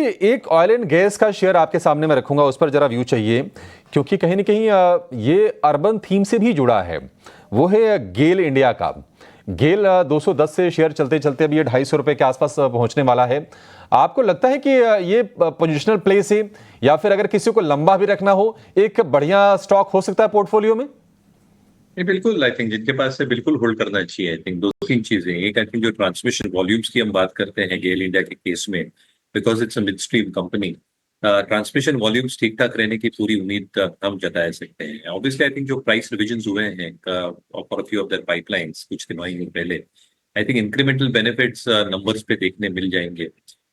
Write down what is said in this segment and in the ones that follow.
एक oil and gas का share आपके सामने मैं रखूंगा, उस पर जरा व्यू चाहिए, क्योंकि कहीं ना कहीं ये अर्बन थीम से भी जुड़ा है। वो है गेल इंडिया का। गेल 210 से शेयर चलते चलते अभी ये 250 रुपए के आसपास पहुंचने वाला है। आपको लगता है कि ये पोजिशनल प्ले से, या फिर अगर किसी को लंबा भी रखना हो, एक बढ़िया स्टॉक हो सकता है पोर्टफोलियो में? ये बिल्कुल आई थिंक जिनके पास से बिल्कुल होल्ड करना चाहिए। आई थिंक दो तीन चीजें, एक आई थिंक जो ट्रांसमिशन वॉल्यूम्स की हम बात करते हैं गेल इंडिया के केस में, because it's a mid stream company, transmission volumes ठीक ठाक रहने की पूरी उम्मीद हम जता सकते हैं। ऑब्वियसली आई थिंक जो प्राइस रिविजन हुए हैं for few of their pipelines कुछ दिनों पहले, I think incremental benefits numbers पे देखने मिल जाएंगे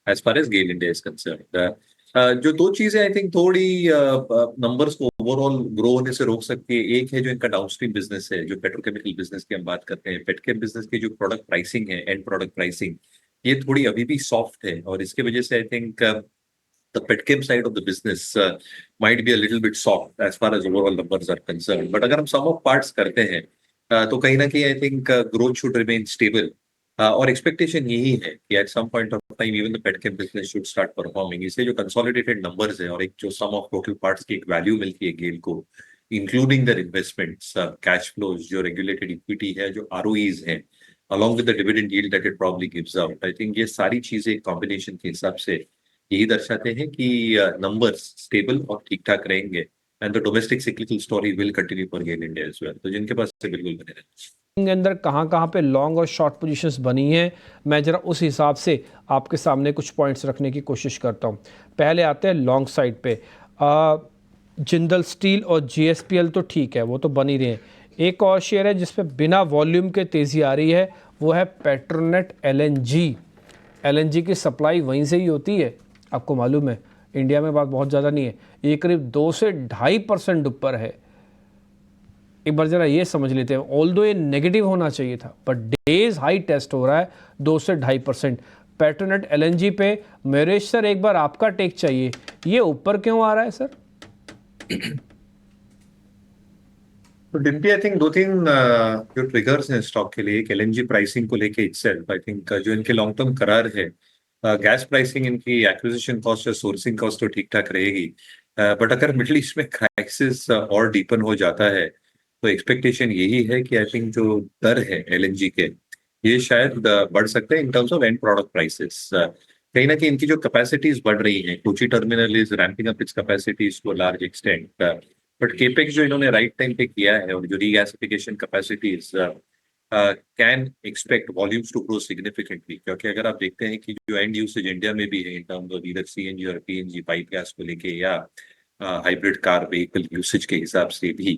as far as GAIL India is concern. जो दो चीजें आई थिंक थोड़ी नंबर्स को ओवरऑल ग्रो होने से रोक सकती है, एक है जो इनका डाउनस्ट्रीम बिजनेस है, जो पेट्रोकेमिकल बिजनेस की हम बात करते हैं। पेटकेम बिजनेस की जो प्रोडक्ट प्राइसिंग है, एंड प्रोडक्ट प्राइसिंग, ये थोड़ी अभी भी सॉफ्ट है, और इसके वजह से I think the petchem side of the business might be a little bit soft as far as overall numbers are concerned. But अगर हम sum of parts करते हैं तो कहीं ना कहीं I think growth should remain stable. और expectation यही है कि at some point of time even the petchem business should start performing. इसलिए जो कंसोलिडेटेड नंबर्स है और एक जो सम ऑफ टोटल पार्ट्स की एक वैल्यू मिलती है गेल को, including the investments, cash flows, जो रेगुलेटेड इक्विटी है, जो आरओईज है, along with the dividend yield that it probably gives out, I think ये सारी चीजें कॉम्बिनेशन के हिसाब से यही दर्शाते हैं कि नंबर्स स्टेबल और ठीक ठाक रहेंगे, and the domestic cyclical story will continue for GAIL India as well. तो जिनके पास से बिल्कुल बने रहें। के अंदर कहाँ कहाँ पे लॉन्ग और शॉर्ट पोजीशंस बनी हैं, मैं ज़रा उस हिसाब से आपके सामने कुछ पॉइंट्स रखने की कोशिश करता हूँ। पहले आते हैं लॉन्ग साइड पे। जिंदल स्टील और जीएसपीएल तो ठीक है, वो तो बन ही रहे हैं। एक और शेयर है जिसपे बिना वॉल्यूम के तेज़ी आ रही है, वो है पेट्रोनेट एलएनजी। एलएनजी की सप्लाई वहीं से ही होती है, आपको मालूम है। इंडिया में बात बहुत ज़्यादा नहीं है, ये करीब 2 से 2.5% ऊपर है। एक बार जरा ये समझ लेते हैं, ऑल्दो ये नेगेटिव होना चाहिए था, बट डेज हाई टेस्ट हो रहा है 2 से 2.5%। पेट्रोनेट एलएनजी पे मेरेश सर, एक बार आपका टेक चाहिए, ये ऊपर क्यों आ रहा है सर? तो डिम्पी आई थिंक दो तीन जो ट्रिगर्स हैं स्टॉक के लिए, एक एलएनजी प्राइसिंग को लेके इटसेल्फ, आई थिंक जो इनके लॉन्ग टर्म करार है, गैस प्राइसिंग, इनकी एक्विजिशन कॉस्ट या सोर्सिंग कॉस्ट तो ठीक ठाक रहेगी, बट अगर मिडिल ईस्ट में क्राइसिस और डीपन हो जाता है तो एक्सपेक्टेशन यही है कि आई थिंक जो दर है एलएनजी के, ये शायद बढ़ सकते हैं in terms of end product prices. कहीं ना कहीं इनकी जो कैपेसिटीज बढ़ रही हैं, Kochi terminal is ramping up its capacities to a large extent, but capex जो इन्होंने राइट टाइम पे किया है और जो regasification capacities, can expect volumes to grow significantly. क्योंकि अगर आप देखते हैं कि जो एंड यूसेज इंडिया में भी है इन टर्म्स ऑफ ईदर सीएनजी और पीएनजी पाइप गैस को लेके, या हाइब्रिड कार व्हीकल यूसेज के हिसाब से भी,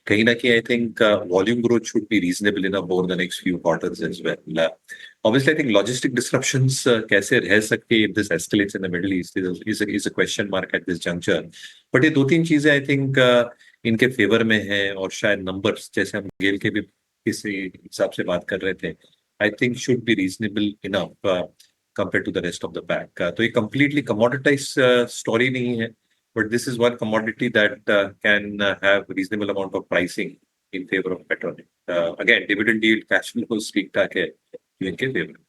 कहीं ना कहीं I think volume growth should be reasonable in over the next few quarters as well. Obviously I think logistic disruptions कैसे रह सकते if this escalates in the Middle East is a question mark at this juncture. But ये दो तीन चीजें I think इनके favour में है, और शायद नंबर्स, जैसे हम गेल के भी किसी हिसाब से बात कर रहे थे, I think should be reasonable enough compare to the rest of the pack. तो ये कंप्लीटली कमोडिटाइज स्टोरी नहीं है, but this is one commodity that can have reasonable amount of pricing in favor of petroleum. Again, dividend yield, cash flows ठीक ठाक है, इनके favour में।